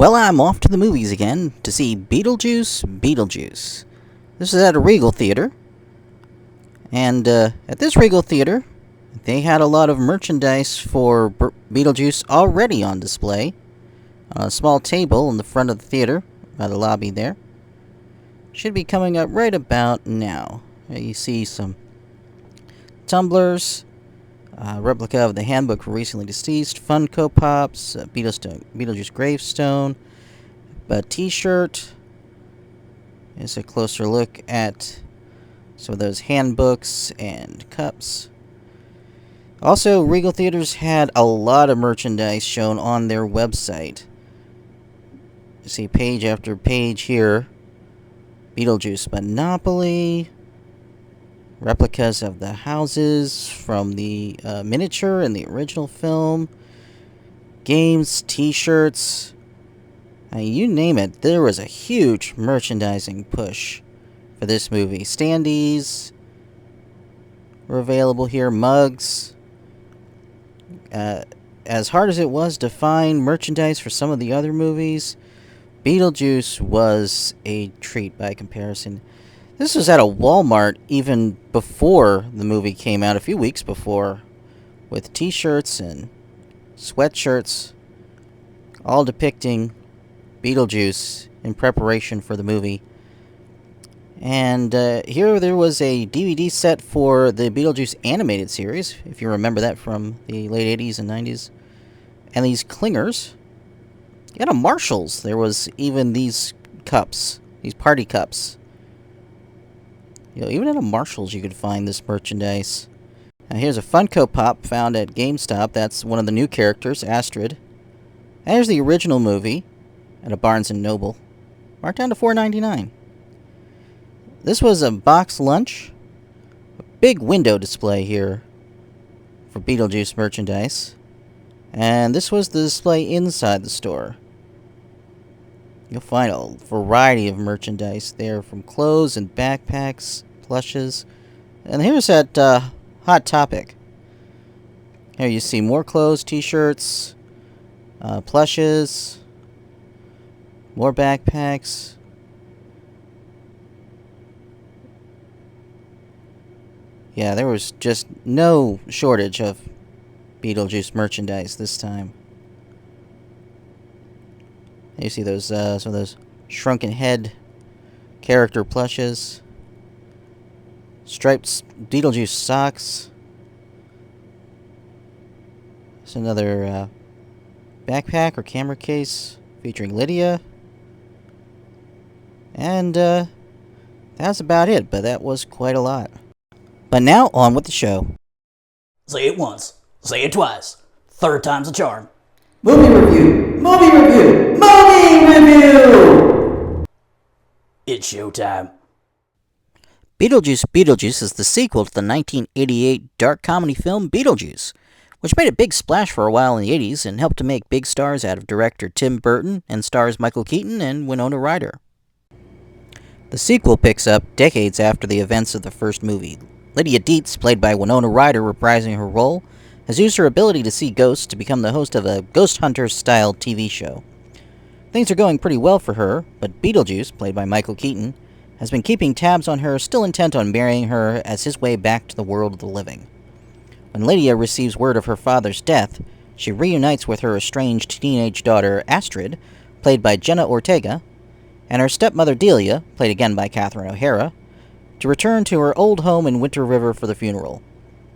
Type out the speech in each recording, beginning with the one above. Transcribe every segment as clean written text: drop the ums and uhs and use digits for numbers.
Well, I'm off to the movies again to see Beetlejuice. This is at a Regal Theater. And at this Regal Theater, they had a lot of merchandise for Beetlejuice already on display. On a small table in the front of the theater, by the lobby there. Should be coming up right about now. You see some tumblers, replica of the handbook for recently deceased, Funko Pops, Beetlejuice gravestone, a t-shirt. Here's a closer look at some of those handbooks and cups. Also, Regal Theaters had a lot of merchandise shown on their website. You see page after page here. Beetlejuice Monopoly, replicas of the houses from the miniature and the original film, games, t-shirts, you name it. There was a huge merchandising push for this movie. Standees were available here, mugs. As hard as it was to find merchandise for some of the other movies, Beetlejuice was a treat by comparison. This was at a Walmart even before the movie came out, a few weeks before, with t-shirts and sweatshirts, all depicting Beetlejuice in preparation for the movie. And here there was a DVD set for the Beetlejuice animated series, if you remember that from the late 80s and 90s. And these clingers. At a Marshall's, there was even these cups, these party cups. Even at a Marshall's you could find this merchandise. Now here's a Funko Pop found at GameStop. That's one of the new characters, Astrid. And here's the original movie at a Barnes & Noble. Marked down to $4.99. This was a box lunch. A big window display here for Beetlejuice merchandise. And this was the display inside the store. You'll find a variety of merchandise there, from clothes and backpacks, plushes. And here's that Hot Topic. Here you see more clothes, t-shirts, plushes, more backpacks. Yeah, there was just no shortage of Beetlejuice merchandise this time. You see those some of those shrunken head character plushes, striped Beetlejuice socks. There's another backpack or camera case featuring Lydia, and that's about it. But that was quite a lot. But now on with the show. Say it once, say it twice, third time's a charm. Movie review! Movie review! Movie review! It's showtime. Beetlejuice is the sequel to the 1988 dark comedy film Beetlejuice, which made a big splash for a while in the 80s and helped to make big stars out of director Tim Burton and stars Michael Keaton and Winona Ryder. The sequel picks up decades after the events of the first movie. Lydia Dietz, played by Winona Ryder reprising her role, has used her ability to see ghosts to become the host of a Ghost Hunters-style TV show. Things are going pretty well for her, but Beetlejuice, played by Michael Keaton, has been keeping tabs on her, still intent on marrying her as his way back to the world of the living. When Lydia receives word of her father's death, she reunites with her estranged teenage daughter, Astrid, played by Jenna Ortega, and her stepmother, Delia, played again by Catherine O'Hara, to return to her old home in Winter River for the funeral.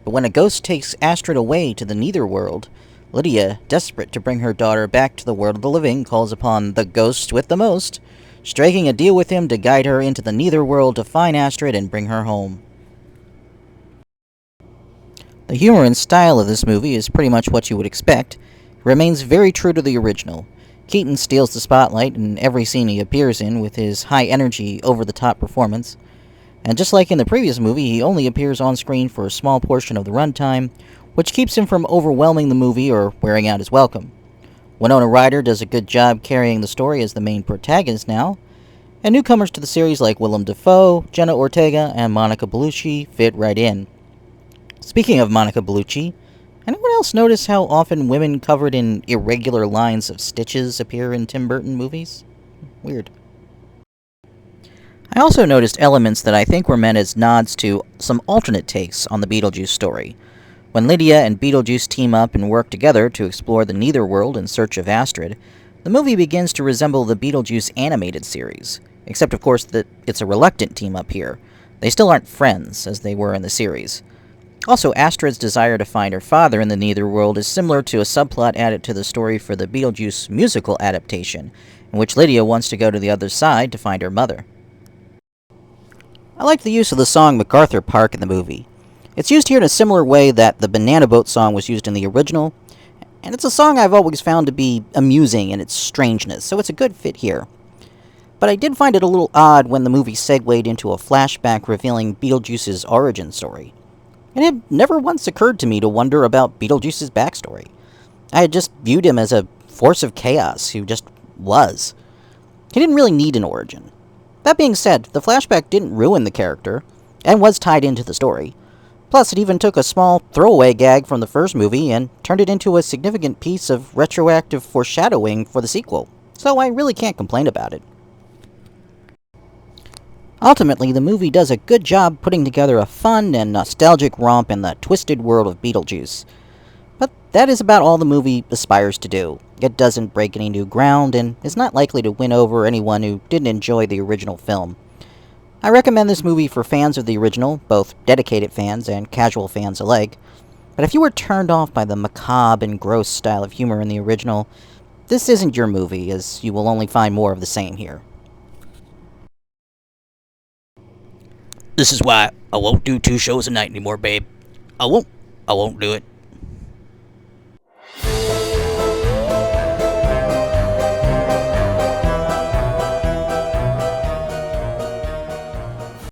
But when a ghost takes Astrid away to the Netherworld, Lydia, desperate to bring her daughter back to the world of the living, calls upon the ghost with the most, striking a deal with him to guide her into the Netherworld to find Astrid and bring her home. The humor and style of this movie is pretty much what you would expect. It remains very true to the original. Keaton steals the spotlight in every scene he appears in with his high-energy, over-the-top performance. And just like in the previous movie, he only appears on screen for a small portion of the runtime, which keeps him from overwhelming the movie or wearing out his welcome. Winona Ryder does a good job carrying the story as the main protagonist now, and newcomers to the series like Willem Dafoe, Jenna Ortega, and Monica Bellucci fit right in. Speaking of Monica Bellucci, Anyone else notice how often women covered in irregular lines of stitches appear in Tim Burton movies? Weird. I also noticed elements that I think were meant as nods to some alternate takes on the Beetlejuice story. When Lydia and Beetlejuice team up and work together to explore the Netherworld in search of Astrid, the movie begins to resemble the Beetlejuice animated series, except of course that it's a reluctant team up here. They still aren't friends, as they were in the series. Also, Astrid's desire to find her father in the Netherworld is similar to a subplot added to the story for the Beetlejuice musical adaptation, in which Lydia wants to go to the other side to find her mother. I like the use of the song MacArthur Park in the movie. It's used here in a similar way that the Banana Boat song was used in the original, and it's a song I've always found to be amusing in its strangeness, so it's a good fit here. But I did find it a little odd when the movie segued into a flashback revealing Beetlejuice's origin story. It had never once occurred to me to wonder about Beetlejuice's backstory. I had just viewed him as a force of chaos who just was. He didn't really need an origin. That being said, the flashback didn't ruin the character, and was tied into the story. Plus, it even took a small throwaway gag from the first movie and turned it into a significant piece of retroactive foreshadowing for the sequel, so I really can't complain about it. Ultimately, the movie does a good job putting together a fun and nostalgic romp in the twisted world of Beetlejuice. But that is about all the movie aspires to do. It doesn't break any new ground, and is not likely to win over anyone who didn't enjoy the original film. I recommend this movie for fans of the original, both dedicated fans and casual fans alike. But if you were turned off by the macabre and gross style of humor in the original, this isn't your movie, as you will only find more of the same here. This is why I won't do 2 shows a night anymore, babe. I won't do it.